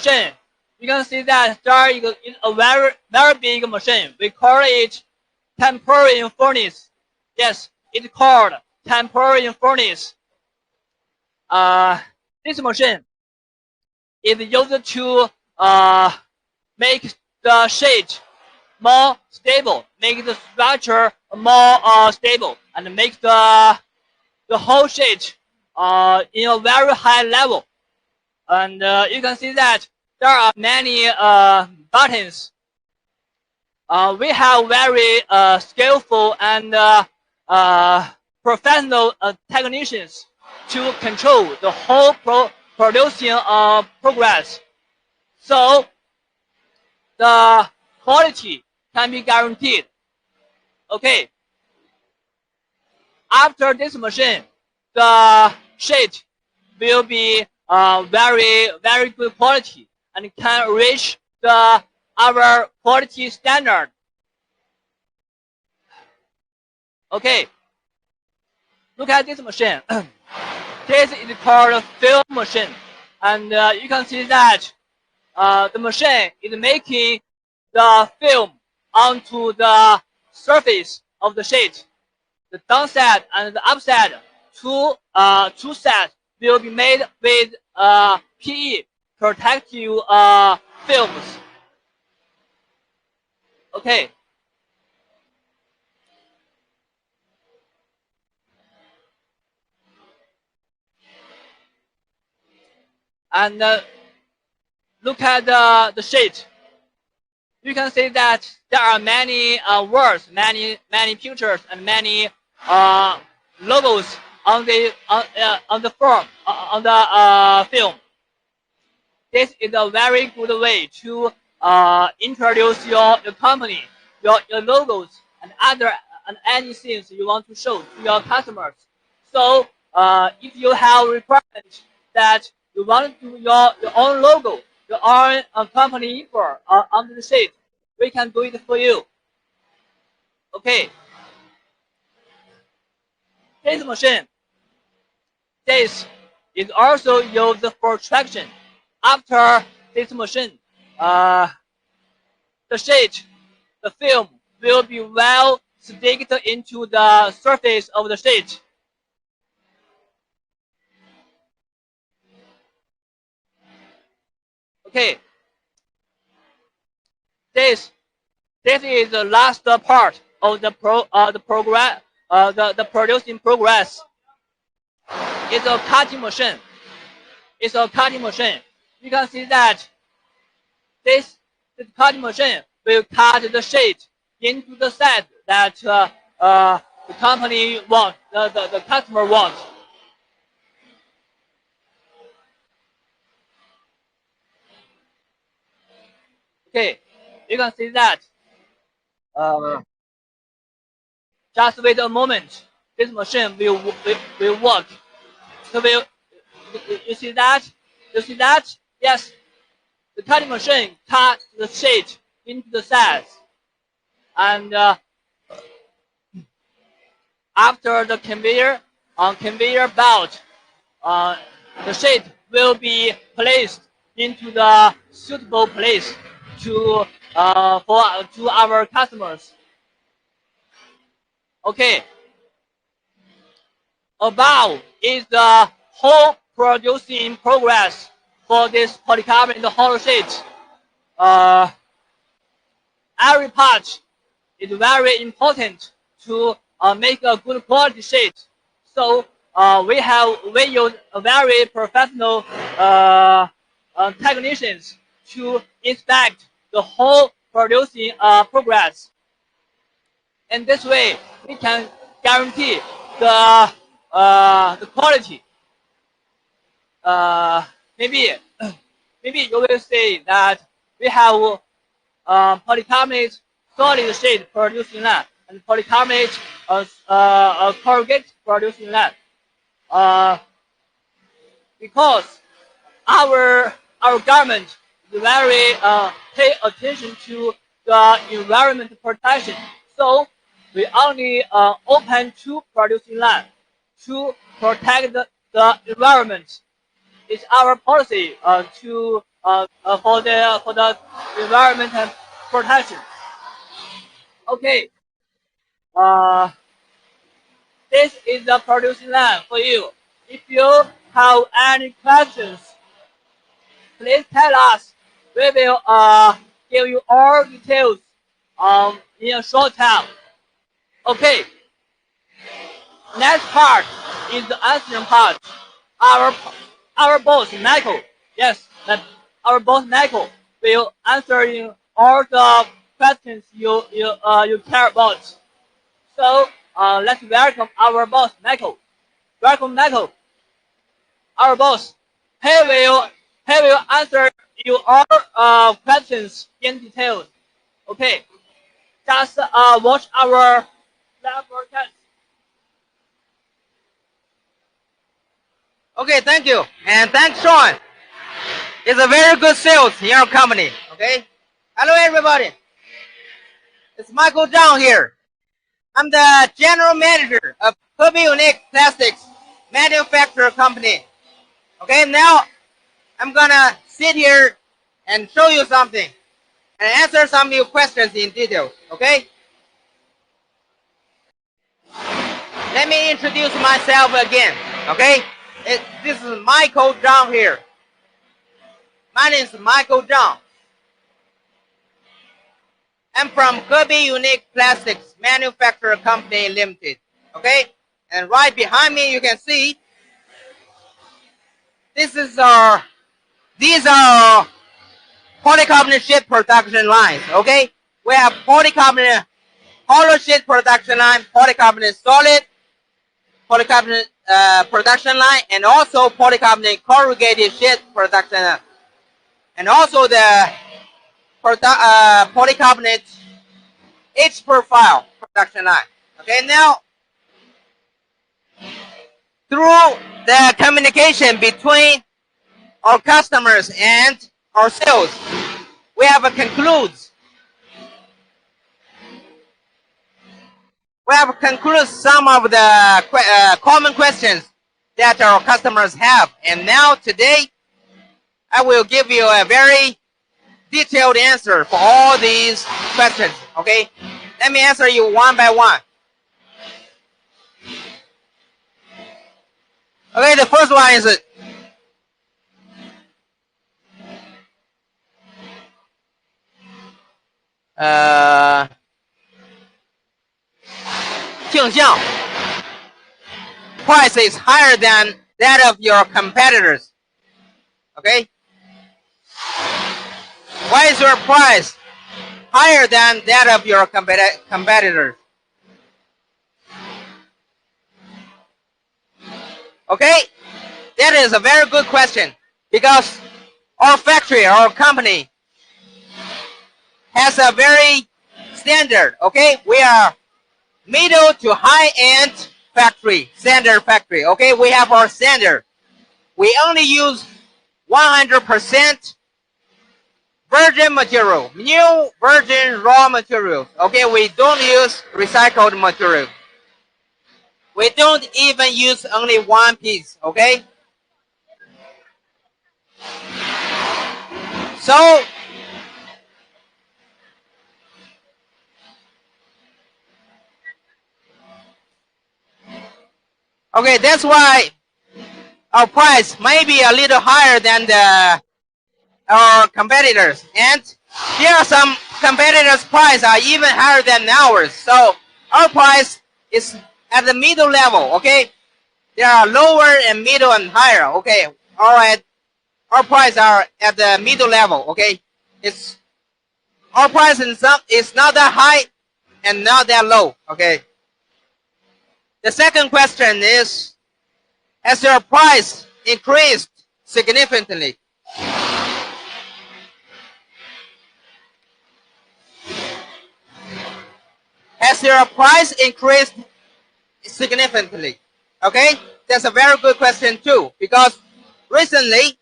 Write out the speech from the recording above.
machine, you can see that there is a very big machine. We call it temporary furnace. Yes, it's called temporary furnace. This machine is used to make the sheet more stable, make the structure more stable, and make the whole sheet in a very high level. And you can see that there are many buttons. We have very skillful and professional technicians to control the whole producing progress. So the quality can be guaranteed. Okay. After this machine, the sheet will be very good quality and can reach our quality standard. Okay. Look at this machine. This is called a film machine, and you can see that the machine is making the film onto the surface of the sheet. The downside and the upside, two sides will be made with PE protective films. Okay. And look at the sheet. You can see that there are many words, many pictures, and many logos on the film. This is a very good way to introduce your company, your logos, and any things you want to show to your customers. So if you have requirement that you want to do your own logo, your own company info on the sheet, we can do it for you. Okay. This machine, this is also used for traction. After this machine, the sheet, the film will be well sticked into the surface of the sheet. Okay. This is the last part of the producing progress. It's a cutting machine. It's a cutting machine. You can see that this cutting machine will cut the sheet into the size that the company wants, the customer wants. Okay, you can see that. Just wait a moment. This machine will work. So you see that? You see that? Yes. The cutting machine cut the sheet into the size, and after the conveyor belt, the sheet will be placed into the suitable place to our customers. Okay. Above is the whole producing progress for this polycarbonate hollow sheet. Every part is very important to make a good quality sheet. So we use a very professional technicians to inspect the whole producing progress. And this way, we can guarantee the quality. Maybe you will say that we have polycarbonate solid sheet producing line and polycarbonate corrugated producing line. Because our government is very pay attention to the environment protection. So we only open two producing lines to protect the environment. It's our policy to for the environment and protection. Okay. This is the producing line for you. If you have any questions, please tell us. We will give you all details in a short time. Okay. Next part is the answering part. Our boss Michael, yes, that our boss Michael will answer in all the questions you care about. So let's welcome our boss Michael. Welcome Michael, our boss. He will answer you all questions in detail. Okay, just watch our live broadcast. Okay, thank you. And thanks, Sean. It's a very good sales in your company. Okay. Hello, everybody. It's Michael Zhang here. I'm the general manager of Kobe Unique Plastics Manufacturer Company. Okay, now I'm gonna sit here and show you something and answer some of your questions in detail. Okay. Let me introduce myself again. Okay. This is Michael Zhang here. My name is Michael Zhang. I'm from Kobe Unique Plastics Manufacturer Company Limited. Okay? And right behind me you can see these are polycarbonate sheet production lines. Okay? We have polycarbonate hollow sheet production line, polycarbonate solid polycarbonate production line, and also polycarbonate corrugated sheet production line, and also the polycarbonate H profile production line. Okay, now through the communication between our customers and our sales, we have concluded some of the common questions that our customers have. And now today, I will give you a very detailed answer for all these questions. Okay, let me answer you one by one. Okay, the first one is price is higher than that of your competitors. Okay? Why is your price higher than that of your competitors? Okay? That is a very good question, because our factory, our company has a very standard. Okay? We are middle to high-end factory, standard factory. Okay, we have our standard. We only use 100% virgin material, new virgin raw materials. Okay, we don't use recycled material. We don't even use only one piece. Okay, so okay, that's why our price may be a little higher than our competitors. And here are some competitors' price are even higher than ours. So our price is at the middle level. Okay, there are lower and middle and higher. Okay, all right. Our price are at the middle level. Okay, our price is not that high and not that low. Okay. The second question is, has your price increased significantly? Has your price increased significantly? Okay, that's a very good question too, because recently